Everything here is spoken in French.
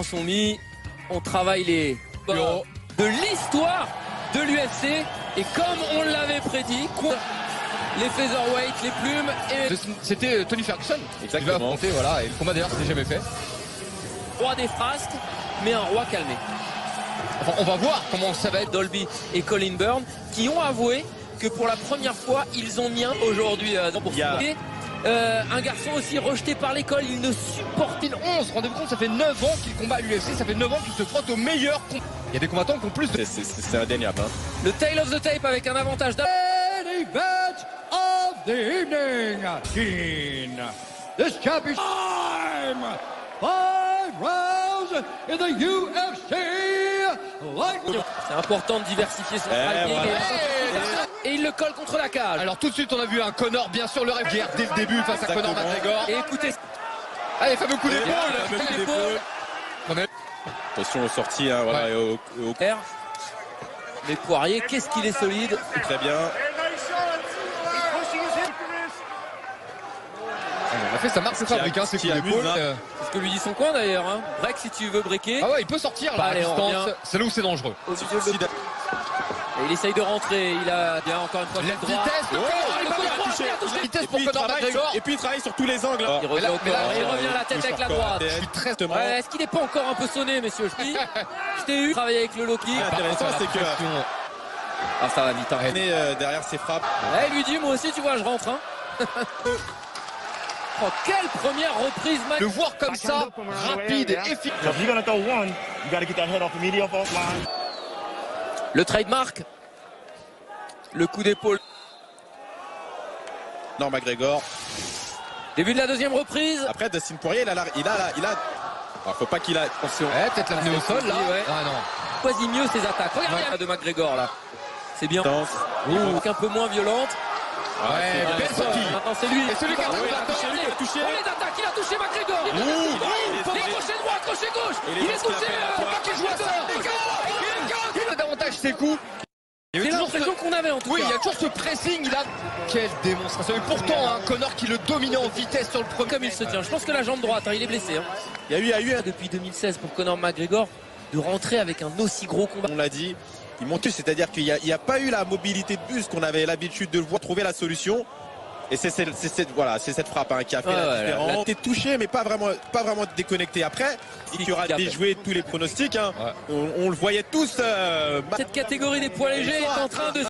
Sont mis, on travaille les de l'histoire de l'UFC et comme on l'avait prédit, les featherweight, les plumes et c'était Tony Ferguson. Exactement. Voilà, et le combat d'ailleurs c'était jamais fait. Roi des frasques, mais un roi calmé. Enfin, on va voir comment ça va être. Dolby et Colin Byrne qui ont avoué que pour la première fois ils ont mis un aujourd'hui un garçon aussi rejeté par l'école, il ne supporte 11, rendez-vous compte, ça fait 9 ans qu'il combat à l'UFC, ça fait 9 ans qu'il se frotte au meilleur. Il y a des combattants qui ont plus de... C'est indéniable. Hein. Le tail of the tape avec un avantage event of the evening. This championship time. 5 rounds in the UFC. C'est important de diversifier son striking. Et il le colle contre la cage. Alors tout de suite on a vu un Conor, bien sûr le rêve guerre dès le début face à Conor McGregor. Et écoutez, allez, fameux coup d'épaule. Attention aux sorties, hein, voilà, ouais. au air. Mais Poirier, qu'est-ce qu'il est solide. Très bien. On a fait sa marque de fabrique, hein, c'est coups d'épaule. C'est ce que lui dit son coin d'ailleurs. Hein. Break si tu veux breaker. Ah ouais, il peut sortir là, à distance. C'est là où c'est dangereux. Et il essaye de rentrer, il a bien encore une fois la vitesse pour Conor McGregor. Et puis il travaille sur tous les angles. Il revient à la tête avec la droite. Je suis très Est-ce qu'il n'est pas encore un peu sonné, messieurs? Je t'ai eu travailler avec le low kick. Intéressant, c'est que ça va vite. Hein. Derrière ses frappes. Il lui dit, moi aussi, tu vois, je rentre. Hein. Oh, quelle première reprise, Mac. Le voir comme ça, rapide et efficace. Le trademark. Le coup d'épaule. Non, McGregor. Début de la deuxième reprise. Après, Dustin Poirier, il a. Alors, faut pas qu'il a. Attention. Peut-être l'amener au sol là. Ah non. Choisit mieux ses attaques. Regardez de McGregor là. C'est bien. Un peu moins violente. Ouais, belle sortie. Maintenant c'est lui. Et celui qui a touché. On les attaques, il a touché McGregor. Crochet droit, crochet gauche. Il est touché. Faut pas qu'il joue à ça. Il a davantage ses coups. C'est l'impression qu'on avait en tout cas. Oui, il y a toujours ce pressing. Quelle démonstration. Et pourtant, Conor qui le dominait en vitesse sur le premier. Comme il se tient. Je pense que la jambe droite, il est blessé. Il y a eu depuis 2016 pour Conor McGregor de rentrer avec un aussi gros combat. On l'a dit. Il monte, c'est-à-dire qu'il n'y a pas eu la mobilité de buste qu'on avait l'habitude de le voir trouver la solution. Et c'est cette frappe qui a fait la différence. Il a été touché, mais pas vraiment déconnecté. Après, il aura déjoué tous les pronostics. Hein. On le voyait tous. Cette catégorie des poids légers est en train de